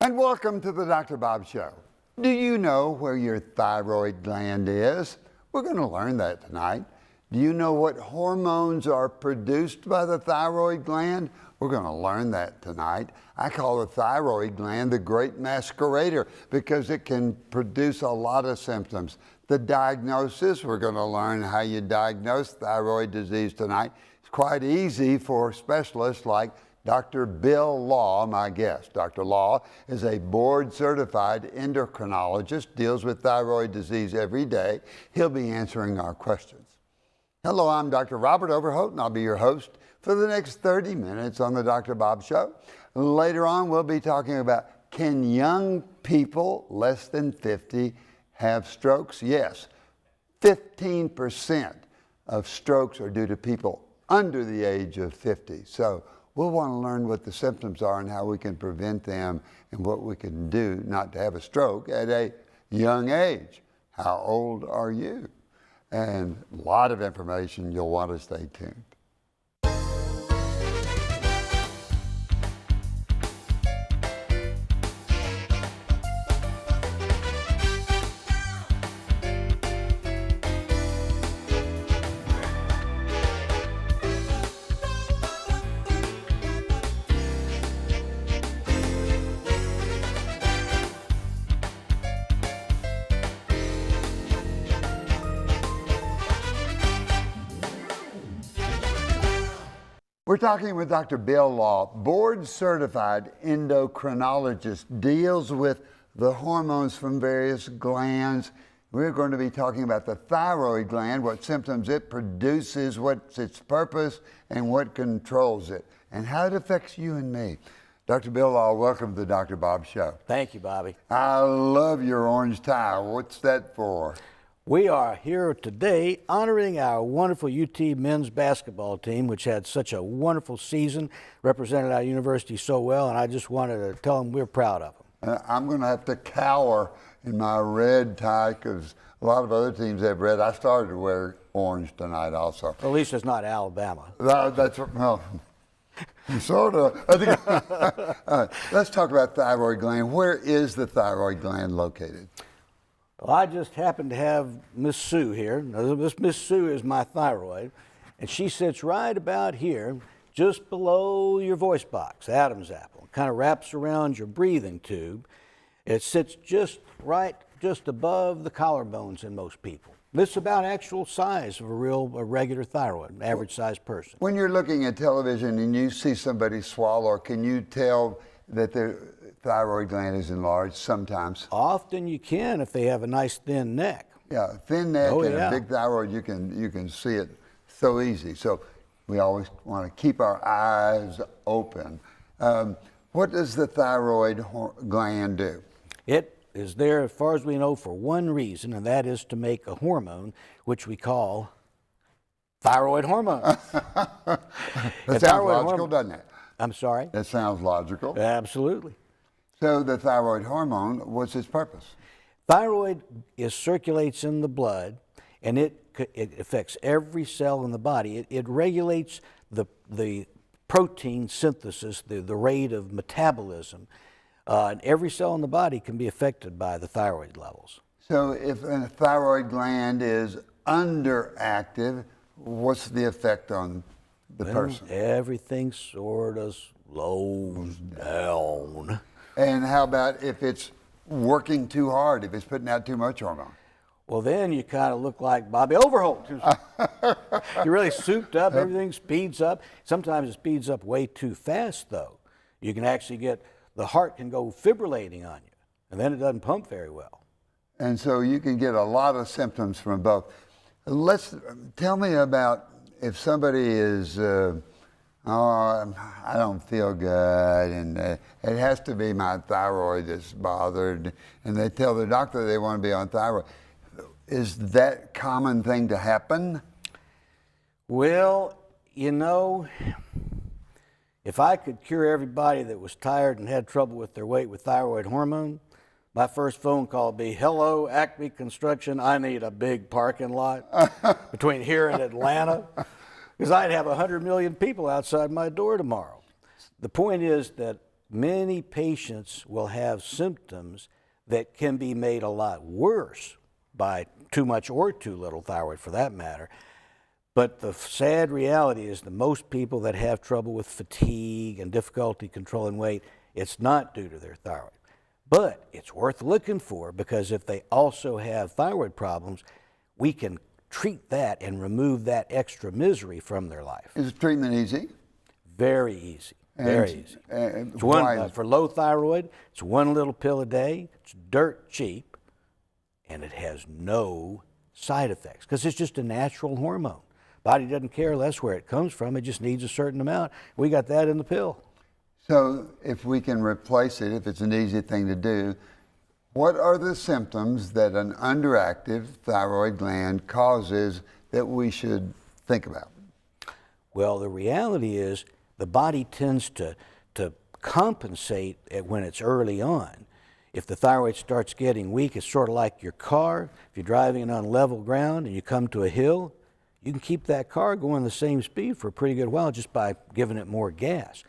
And welcome to the Dr. Bob Show. Do you know where your thyroid gland is? We're going to learn that tonight. Do you know what hormones are produced by the thyroid gland? We're going to learn that tonight. I call the thyroid gland the great masquerader because it can produce a lot of symptoms. The diagnosis, we're going to learn how you diagnose thyroid disease tonight. It's quite easy for specialists like Dr. Bill Law, my guest. Dr. Law is a board-certified endocrinologist, deals with thyroid disease every day. He'll be answering our questions. Hello, I'm Dr. Robert Overholt, and I'll be your host for the next 30 minutes on the Dr. Bob Show. Later on, we'll be talking about, can young people less than 50 have strokes? Yes, 15% of strokes are due to people under the age of 50. So we'll want to learn what the symptoms are and how we can prevent them and what we can do not to have a stroke at a young age. How old are you? And a lot of information. You'll want to stay tuned. We're talking with Dr. Bill Law, board-certified endocrinologist, deals with the hormones from various glands. We're going to be talking about the thyroid gland, what symptoms it produces, what's its purpose, and what controls it, and how it affects you and me. Dr. Bill Law, welcome to the Dr. Bob Show. Thank you, Bobby. I love your orange tie. What's that for? We are here today honoring our wonderful UT men's basketball team, which had such a wonderful season, represented our university so well, and I just wanted to tell them we're proud of them. I'm going to have to cower in my red tie because a lot of other teams have red. I started to wear orange tonight also. At least it's not Alabama. That's well, sort of. I think, let's talk about thyroid gland. Where is the thyroid gland located? Well, I just happen to have Miss Sue here. Now, this Miss Sue is my thyroid, and she sits right about here, just below your voice box, Adam's apple. It kind of wraps around your breathing tube. It sits just above the collarbones in most people. This is about actual size of a regular thyroid, an average-sized person. When you're looking at television and you see somebody swallow, can you tell that their thyroid gland is enlarged sometimes? Often you can if they have a nice thin neck. Yeah, thin neck and yeah. a big thyroid, you can see it so easy. So we always want to keep our eyes open. What does the thyroid gland do? It is there, as far as we know, for one reason, and that is to make a hormone, which we call thyroid hormone. That sounds logical, doesn't it? I'm sorry? That sounds logical. Absolutely. So the thyroid hormone, what's its purpose? Thyroid circulates in the blood, and it affects every cell in the body. It regulates the protein synthesis, the rate of metabolism. And every cell in the body can be affected by the thyroid levels. So if a thyroid gland is underactive, what's the effect on the person? Everything sort of slows down. And how about if it's working too hard, if it's putting out too much hormone? Well, then you kind of look like Bobby Overholt. You're really souped up, everything speeds up. Sometimes it speeds up way too fast, though. You can actually the heart can go fibrillating on you, and then it doesn't pump very well. And so you can get a lot of symptoms from both. Tell me about if somebody is, I don't feel good, and it has to be my thyroid that's bothered, and they tell the doctor they want to be on thyroid. Is that a common thing to happen? Well, you know, if I could cure everybody that was tired and had trouble with their weight with thyroid hormone, my first phone call would be, hello, Acme Construction, I need a big parking lot between here and Atlanta, because I'd have 100 million people outside my door tomorrow. The point is that many patients will have symptoms that can be made a lot worse by too much or too little thyroid for that matter. But the sad reality is that most people that have trouble with fatigue and difficulty controlling weight, it's not due to their thyroid. But it's worth looking for, because if they also have thyroid problems, we can treat that and remove that extra misery from their life. Is the treatment easy? Very easy. Very easy. It's for low thyroid, it's one little pill a day, it's dirt cheap, and it has no side effects because it's just a natural hormone. Body doesn't care less where it comes from, it just needs a certain amount. We got that in the pill. So if we can replace it, if it's an easy thing to do, what are the symptoms that an underactive thyroid gland causes that we should think about? Well, the reality is the body tends to compensate when it's early on. If the thyroid starts getting weak, it's sort of like your car. If you're driving on level ground and you come to a hill, you can keep that car going the same speed for a pretty good while just by giving it more gas.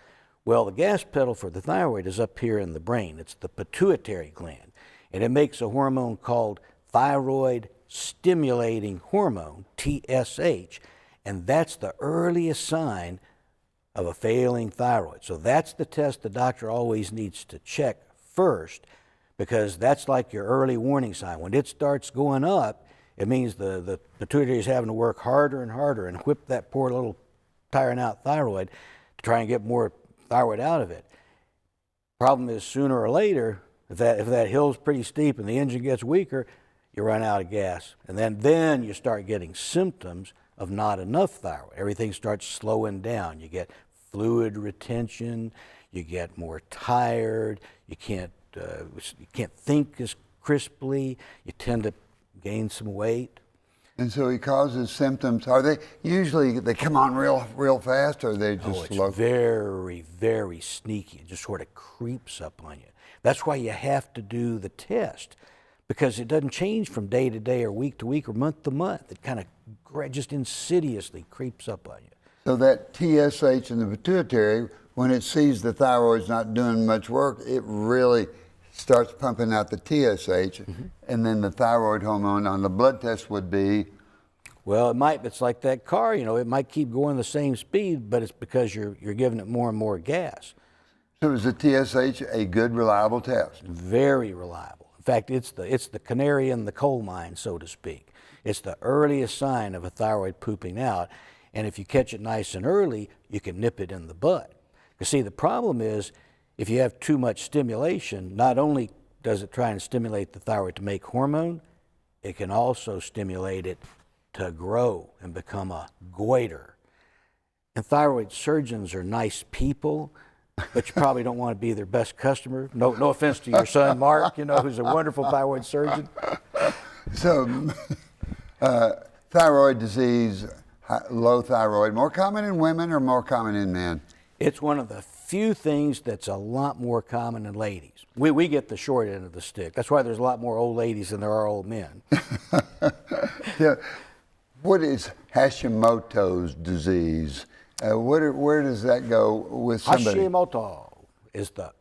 Well, the gas pedal for the thyroid is up here in the brain. It's the pituitary gland, and it makes a hormone called thyroid stimulating hormone, TSH, and that's the earliest sign of a failing thyroid. So that's the test the doctor always needs to check first, because that's like your early warning sign. When it starts going up, it means the pituitary is having to work harder and harder and whip that poor little tiring out thyroid to try and get more thyroid out of it. Problem is, sooner or later, if that hill's pretty steep and the engine gets weaker, you run out of gas. And then you start getting symptoms of not enough thyroid. Everything starts slowing down. You get fluid retention, you get more tired, you can't think as crisply, you tend to gain some weight. And so he causes symptoms. Are they usually, they come on real fast, or are they just slow? It's very, very sneaky. It just sort of creeps up on you. That's why you have to do the test, because it doesn't change from day to day or week to week or month to month. It kind of just insidiously creeps up on you. So that TSH in the pituitary, when it sees the thyroid's not doing much work, it really starts pumping out the TSH, and then the thyroid hormone on the blood test would be? Well, it's like that car, it might keep going the same speed, but it's because you're giving it more and more gas. So is the TSH a good, reliable test? Very reliable. In fact, it's the canary in the coal mine, so to speak. It's the earliest sign of a thyroid pooping out, and if you catch it nice and early, you can nip it in the bud. You see, the problem is, if you have too much stimulation, not only does it try and stimulate the thyroid to make hormone, it can also stimulate it to grow and become a goiter. And thyroid surgeons are nice people, but you probably don't want to be their best customer. No offense to your son, Mark, who's a wonderful thyroid surgeon. So, thyroid disease, low thyroid, more common in women or more common in men? It's one of the few things that's a lot more common in ladies. We get the short end of the stick. That's why there's a lot more old ladies than there are old men. Yeah. What is Hashimoto's disease? Where does that go with somebody? Hashimoto is the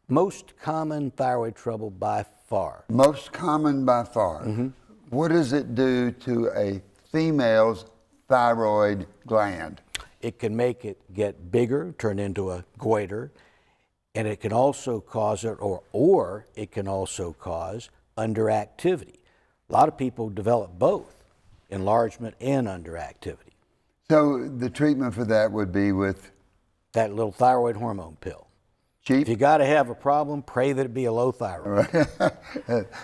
most common thyroid trouble by far. Most common by far. What does it do to a female's thyroid gland? It can make it get bigger, turn into a goiter, and it can also cause it, or it can also cause underactivity. A lot of people develop both, enlargement and underactivity. So the treatment for that would be with? That little thyroid hormone pill. Cheap? If you got to have a problem, pray that it be a low thyroid.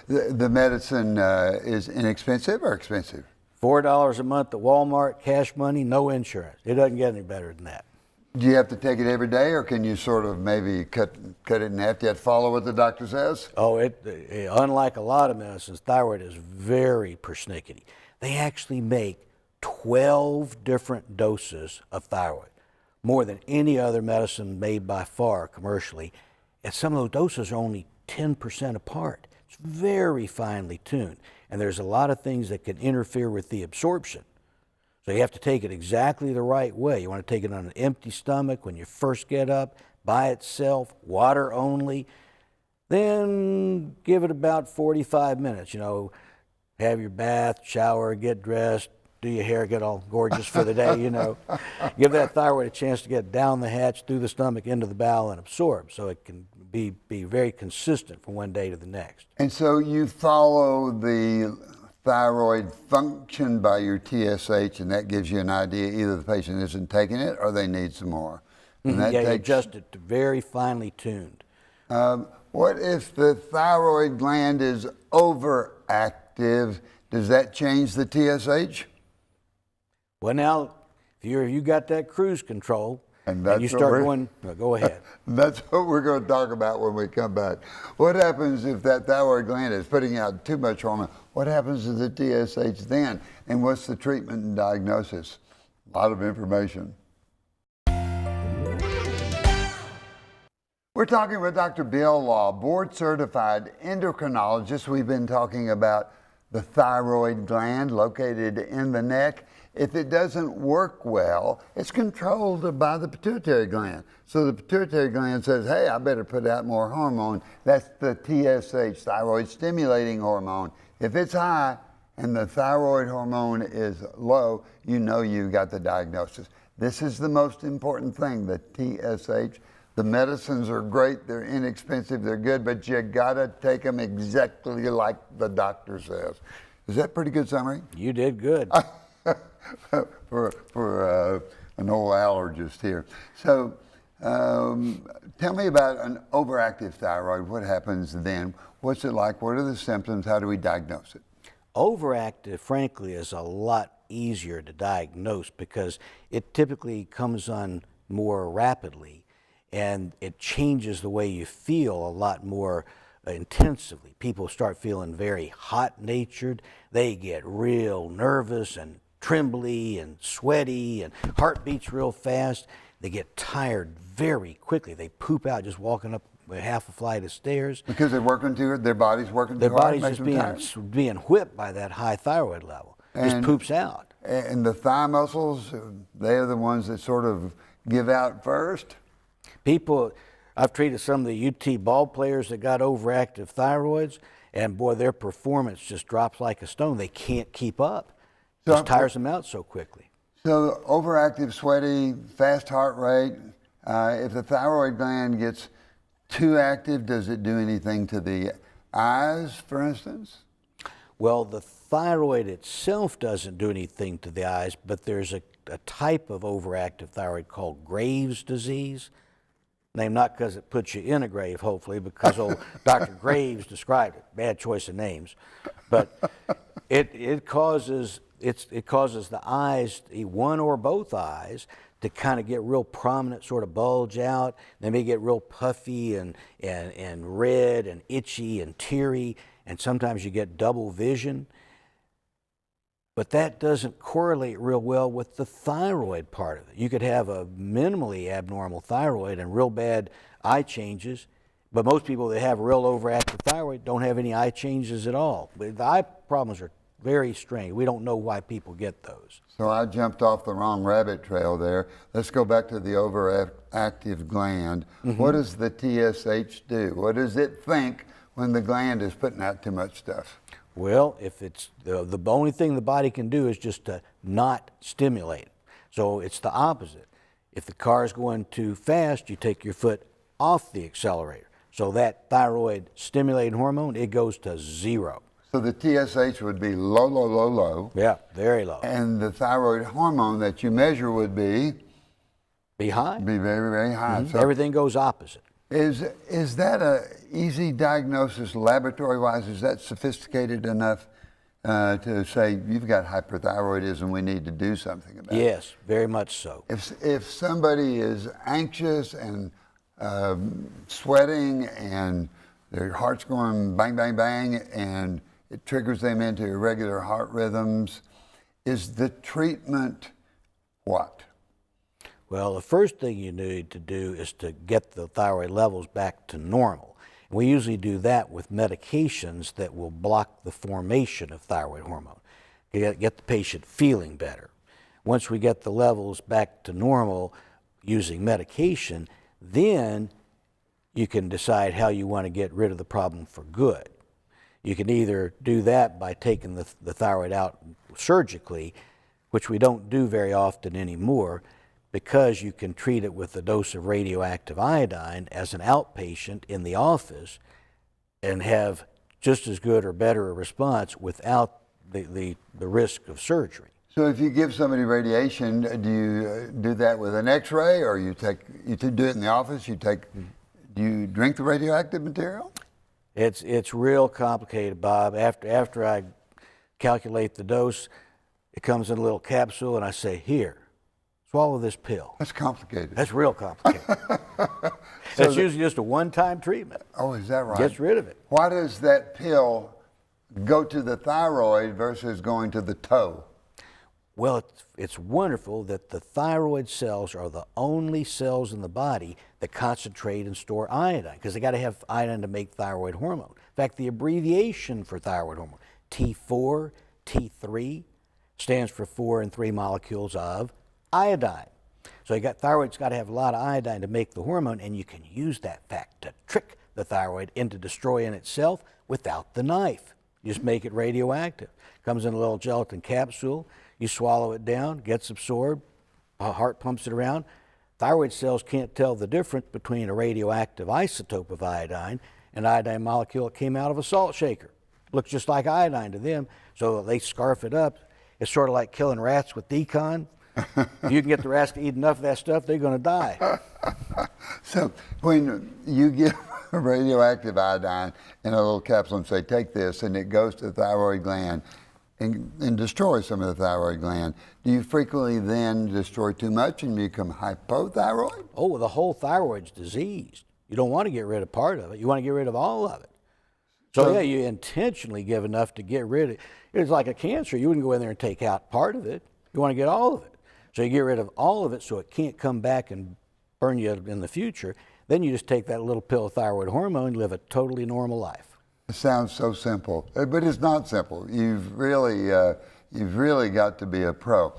The medicine is inexpensive or expensive? $4 a month at Walmart, cash money, no insurance. It doesn't get any better than that. Do you have to take it every day, or can you sort of maybe cut it in half? Do you have to follow what the doctor says? Oh, unlike a lot of medicines, thyroid is very persnickety. They actually make 12 different doses of thyroid, more than any other medicine made by far commercially. And some of those doses are only 10% apart. It's very finely tuned. And there's a lot of things that can interfere with the absorption. So you have to take it exactly the right way. You want to take it on an empty stomach when you first get up, by itself, water only, then give it about 45 minutes. You know, have your bath, shower, get dressed, do your hair, get all gorgeous for the day, you know. Give that thyroid a chance to get down the hatch, through the stomach, into the bowel, and absorb, so it can be very consistent from one day to the next. And so you follow the thyroid function by your TSH, and that gives you an idea either the patient isn't taking it or they need some more. And that Yeah, you takes, adjust it to very finely tuned. what if the thyroid gland is overactive? Does that change the TSH? Well, now, if you got that cruise control, And and you that's what start we're- going, no, go ahead. That's what we're going to talk about when we come back. What happens if that thyroid gland is putting out too much hormone? What happens to the TSH then? And what's the treatment and diagnosis? A lot of information. We're talking with Dr. Bill Law, board-certified endocrinologist. We've been talking about the thyroid gland located in the neck. If it doesn't work well, it's controlled by the pituitary gland. So the pituitary gland says, hey, I better put out more hormone. That's the TSH, thyroid stimulating hormone. If it's high and the thyroid hormone is low, you know you've got the diagnosis. This is the most important thing, the TSH. The medicines are great, they're inexpensive, they're good, but you gotta take them exactly like the doctor says. Is that a pretty good summary? You did good. for an old allergist here. So tell me about an overactive thyroid. What happens then? What's it like? What are the symptoms? How do we diagnose it? Overactive, frankly, is a lot easier to diagnose because it typically comes on more rapidly, and it changes the way you feel a lot more intensively. People start feeling very hot-natured. They get real nervous and trembly and sweaty, and heart beats real fast. They get tired very quickly. They poop out just walking up half a flight of stairs. Because they're working too hard, their body's working Their too hard. body's makes just them tired. being whipped by that high thyroid level. Just And- poops out. And the thigh muscles, they're the ones that sort of give out first. People, I've treated some of the UT ball players that got overactive thyroids, and boy, their performance just drops like a stone. They can't keep up. So- Just tires them out so quickly. So overactive, sweaty, fast heart rate. If the thyroid gland gets too active, does it do anything to the eyes, for instance? Well, the thyroid itself doesn't do anything to the eyes, but there's a type of overactive thyroid called Graves' disease. Named not because it puts you in a grave, hopefully, because old Dr. Graves described it. Bad choice of names. But it causes the eyes, one or both eyes, to kind of get real prominent, sort of bulge out. They may get real puffy and red and itchy and teary, and sometimes you get double vision. But that doesn't correlate real well with the thyroid part of it. You could have a minimally abnormal thyroid and real bad eye changes, but most people that have real overactive thyroid don't have any eye changes at all. But the eye problems are very strange. We don't know why people get those. So I jumped off the wrong rabbit trail there. Let's go back to the overactive gland. What does the TSH do? What does it think when the gland is putting out too much stuff? Well, if it's the only thing the body can do is just to not stimulate it. So it's the opposite. If the car is going too fast, you take your foot off the accelerator. So that thyroid stimulating hormone, it goes to zero. So the TSH would be low, low, low, low. Yeah, very low. And the thyroid hormone that you measure would be Be very, very high. So Everything goes opposite. is that a easy diagnosis laboratory-wise? Is that sophisticated enough to say you've got hyperthyroidism, we need to do something about it? Yes, very much so. If somebody is anxious and sweating and their heart's going bang, bang, bang, and it triggers them into irregular heart rhythms, is the treatment what? Well, the first thing you need to do is to get the thyroid levels back to normal. We usually do that with medications that will block the formation of thyroid hormone, get the patient feeling better. Once we get the levels back to normal using medication, Then you can decide how you want to get rid of the problem for good. You can either do that by taking the thyroid out surgically, which we don't do very often anymore, because you can treat it with a dose of radioactive iodine as an outpatient in the office and have just as good or better a response without the risk of surgery. So if you give somebody radiation, do you do that with an X-ray, or you do it in the office? Do you drink the radioactive material? It's real complicated, Bob. After I calculate the dose, it comes in a little capsule, and I say, here, swallow this pill. That's complicated. That's real complicated. That's usually just a one-time treatment. Oh, is that right? Gets rid of it. Why does that pill go to the thyroid versus going to the toe? Well, it's wonderful that the thyroid cells are the only cells in the body that concentrate and store iodine, because they got to have iodine to make thyroid hormone. In fact, the abbreviation for thyroid hormone, T4, T3, stands for 4 and 3 molecules of iodine. So thyroid's got to have a lot of iodine to make the hormone, and you can use that fact to trick the thyroid into destroying itself without the knife. You just make it radioactive. Comes in a little gelatin capsule. You swallow it down, gets absorbed, heart pumps it around. Thyroid cells can't tell the difference between a radioactive isotope of iodine and an iodine molecule that came out of a salt shaker. Looks just like iodine to them, so they scarf it up. It's sort of like killing rats with decon. If you can get the rats to eat enough of that stuff, they're going to die. So when you give radioactive iodine in a little capsule and say, take this, and it goes to the thyroid gland and destroys some of the thyroid gland, do you frequently then destroy too much and become hypothyroid? Oh, the whole thyroid's diseased. You don't want to get rid of part of it. You want to get rid of all of it. So yeah, you intentionally give enough to get rid of it. It's like a cancer. You wouldn't go in there and take out part of it. You want to get all of it. So you get rid of all of it so it can't come back and burn you in the future. Then you just take that little pill of thyroid hormone and live a totally normal life. It sounds so simple, but it's not simple. You've really got to be a pro.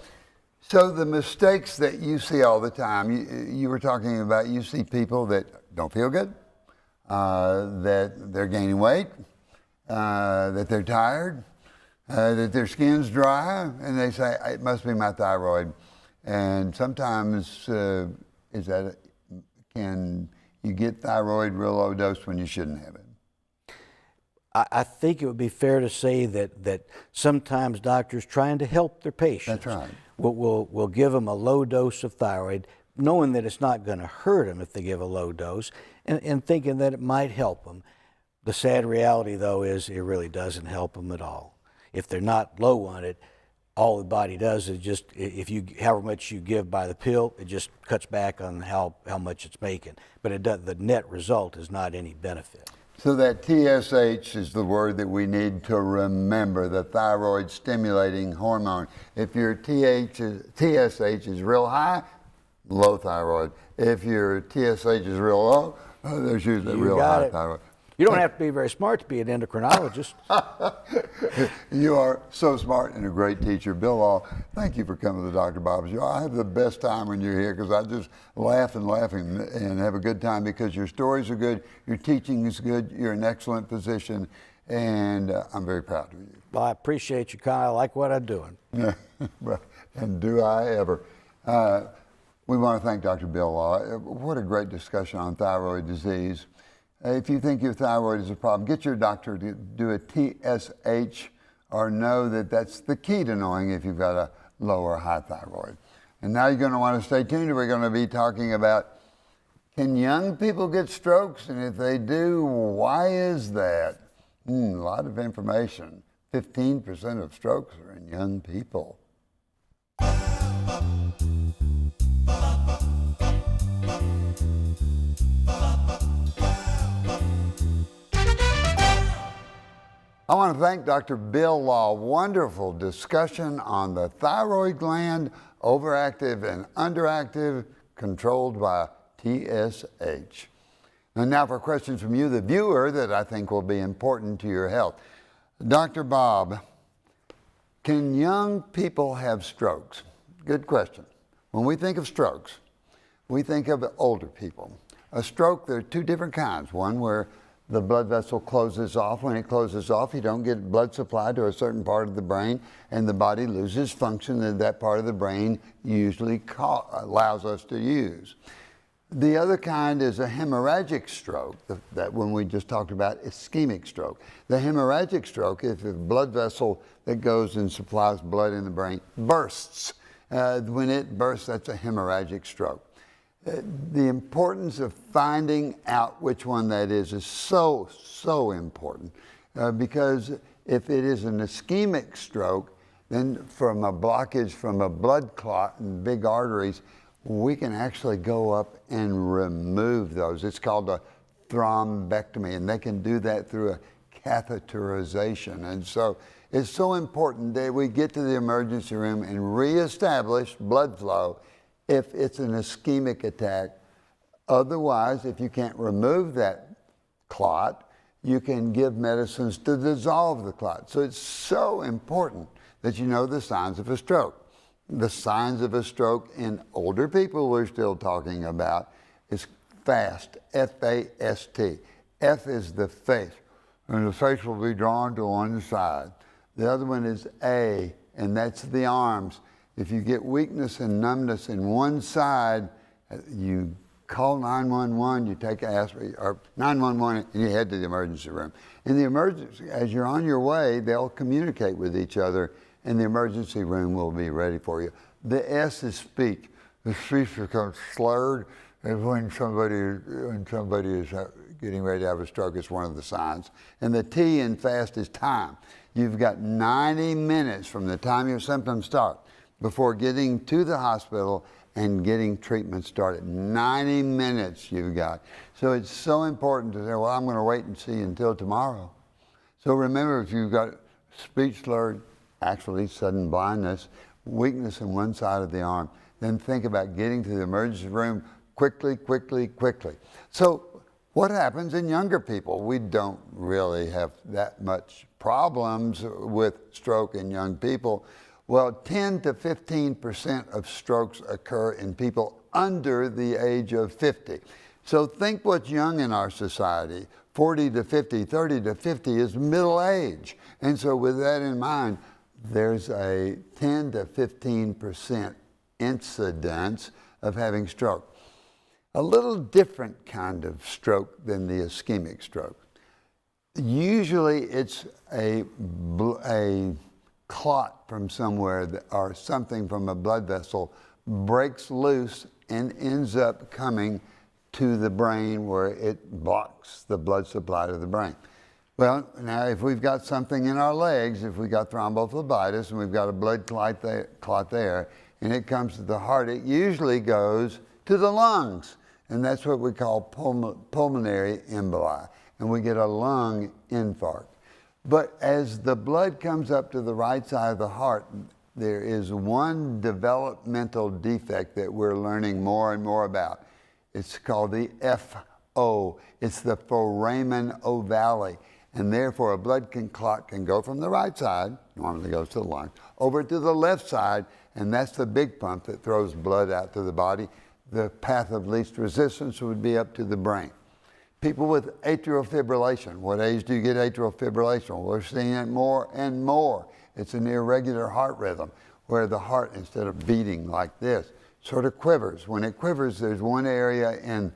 So the mistakes that you see all the time, you were talking about, you see people that don't feel good, that they're gaining weight, that they're tired, that their skin's dry, and they say, it must be my thyroid. And sometimes, can you get thyroid real low dose when you shouldn't have it? I think it would be fair to say that sometimes doctors trying to help their patients That's right. will give them a low dose of thyroid, knowing that it's not going to hurt them if they give a low dose, and thinking that it might help them. The sad reality, though, is it really doesn't help them at all. If they're not low on it, all the body does is just, however much you give by the pill, it just cuts back on how much it's making. But the net result is not any benefit. So that TSH is the word that we need to remember, the thyroid stimulating hormone. If your TSH is real high, low thyroid. If your TSH is real low, there's usually real high thyroid. You don't have to be very smart to be an endocrinologist. You are so smart and a great teacher. Bill Law, thank you for coming to the Dr. Bob's Show. I have the best time when you're here because I just laugh and have a good time because your stories are good, your teaching is good, you're an excellent physician, and I'm very proud of you. Well, I appreciate you, Kyle. I like what I'm doing. Well, and do I ever. We want to thank Dr. Bill Law. What a great discussion on thyroid disease. If you think your thyroid is a problem, get your doctor to do a TSH or know that that's the key to knowing if you've got a low or high thyroid. And now you're going to want to stay tuned. We're going to be talking about, can young people get strokes? And if they do, why is that? A lot of information. 15% of strokes are in young people. I want to thank Dr. Bill Law. Wonderful discussion on the thyroid gland, overactive and underactive, controlled by TSH. And now for questions from you, the viewer, that I think will be important to your health. Dr. Bob, can young people have strokes? Good question. When we think of strokes, we think of older people. A stroke, there are two different kinds. One where the blood vessel closes off. When it closes off, you don't get blood supply to a certain part of the brain, and the body loses function that that part of the brain usually allows us to use. The other kind is a hemorrhagic stroke, that one we just talked about, ischemic stroke. The hemorrhagic stroke is the blood vessel that goes and supplies blood in the brain bursts. When it bursts, that's a hemorrhagic stroke. The importance of finding out which one that is so important, because if it is an ischemic stroke, then from a blockage from a blood clot in big arteries, we can actually go up and remove those. It's called a thrombectomy, and they can do that through a catheterization. And so it's so important that we get to the emergency room and reestablish blood flow if it's an ischemic attack. Otherwise, if you can't remove that clot, you can give medicines to dissolve the clot. So it's so important that you know the signs of a stroke. The signs of a stroke in older people we're still talking about is FAST, F-A-S-T. F is the face, and the face will be drawn to one side. The other one is A, and that's the arms. If you get weakness and numbness in one side, you call 911, you take aspirin, or 911, and you head to the emergency room. In the emergency, as you're on your way, they'll communicate with each other, and the emergency room will be ready for you. The S is speech. The speech becomes slurred, and when somebody is getting ready to have a stroke, it's one of the signs. And the T in FAST is time. You've got 90 minutes from the time your symptoms start before getting to the hospital and getting treatment started. 90 minutes you've got. So it's so important to say, well, I'm going to wait and see until tomorrow. So remember, if you've got speech slurred, actually sudden blindness, weakness in one side of the arm, then think about getting to the emergency room quickly. So what happens in younger people? We don't really have that much problems with stroke in young people. Well, 10 to 15% of strokes occur in people under the age of 50. So think what's young in our society. 40 to 50, 30 to 50 is middle age. And so with that in mind, there's a 10 to 15% incidence of having stroke. A little different kind of stroke than the ischemic stroke. Usually it's a clot from somewhere or something from a blood vessel breaks loose and ends up coming to the brain where it blocks the blood supply to the brain. Well, now if we've got something in our legs, if we've got thrombophlebitis and we've got a blood clot there, and it comes to the heart, it usually goes to the lungs. And that's what we call pulmonary emboli. And we get a lung infarct. But as the blood comes up to the right side of the heart, there is one developmental defect that we're learning more and more about. It's called the FO. It's the foramen ovale. And therefore, a blood clot can go from the right side, normally goes to the lung, over to the left side, and that's the big pump that throws blood out to the body. The path of least resistance would be up to the brain. People with atrial fibrillation. What age do you get atrial fibrillation? Well, we're seeing it more and more. It's an irregular heart rhythm where the heart, instead of beating like this, sort of quivers. When it quivers, there's one area in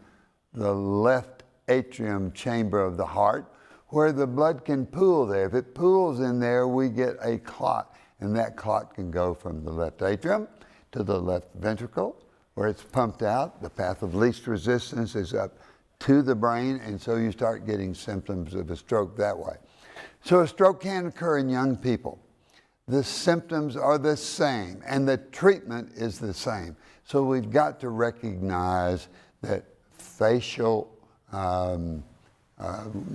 the left atrium chamber of the heart where the blood can pool there. If it pools in there, we get a clot, and that clot can go from the left atrium to the left ventricle, where it's pumped out. The path of least resistance is up to the brain, and so you start getting symptoms of a stroke that way. So a stroke can occur in young people. The symptoms are the same, and the treatment is the same. So we've got to recognize that facial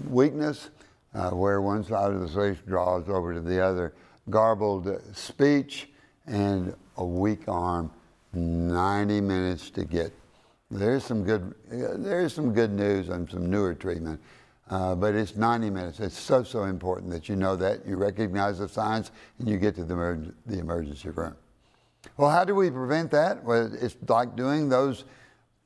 weakness, where one side of the face draws over to the other, garbled speech, and a weak arm, 90 minutes to get. There's some good news on some newer treatment, but it's 90 minutes. It's so important that you know that, you recognize the signs, and you get to the emergency room. Well, how do we prevent that? Well, it's like doing those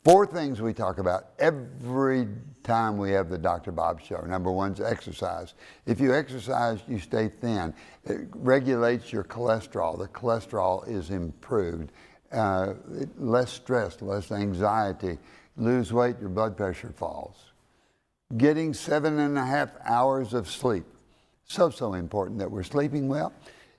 4 things we talk about every time we have the Dr. Bob Show. Number 1 is exercise. If you exercise, you stay thin. It regulates your cholesterol. The cholesterol is improved. Less stress, less anxiety. Lose weight, your blood pressure falls. Getting 7.5 hours of sleep. So important that we're sleeping well.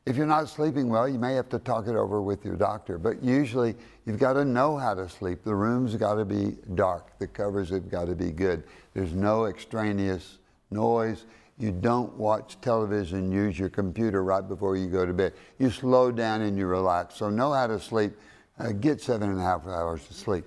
If you're not sleeping well, you may have to talk it over with your doctor, but usually you've got to know how to sleep. The room's got to be dark. The covers have got to be good. There's no extraneous noise. You don't watch television, use your computer right before you go to bed. You slow down and you relax. So know how to sleep. Get 7.5 hours of sleep.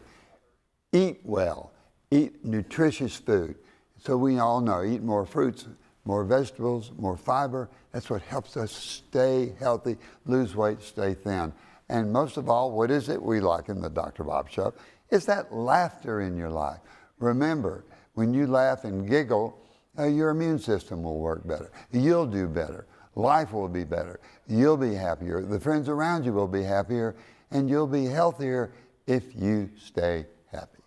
Eat well. Eat nutritious food. So we all know, eat more fruits, more vegetables, more fiber. That's what helps us stay healthy, lose weight, stay thin. And most of all, what is it we like in the Dr. Bob Show? It's that laughter in your life. Remember, when you laugh and giggle, your immune system will work better. You'll do better. Life will be better. You'll be happier. The friends around you will be happier. And you'll be healthier if you stay happy.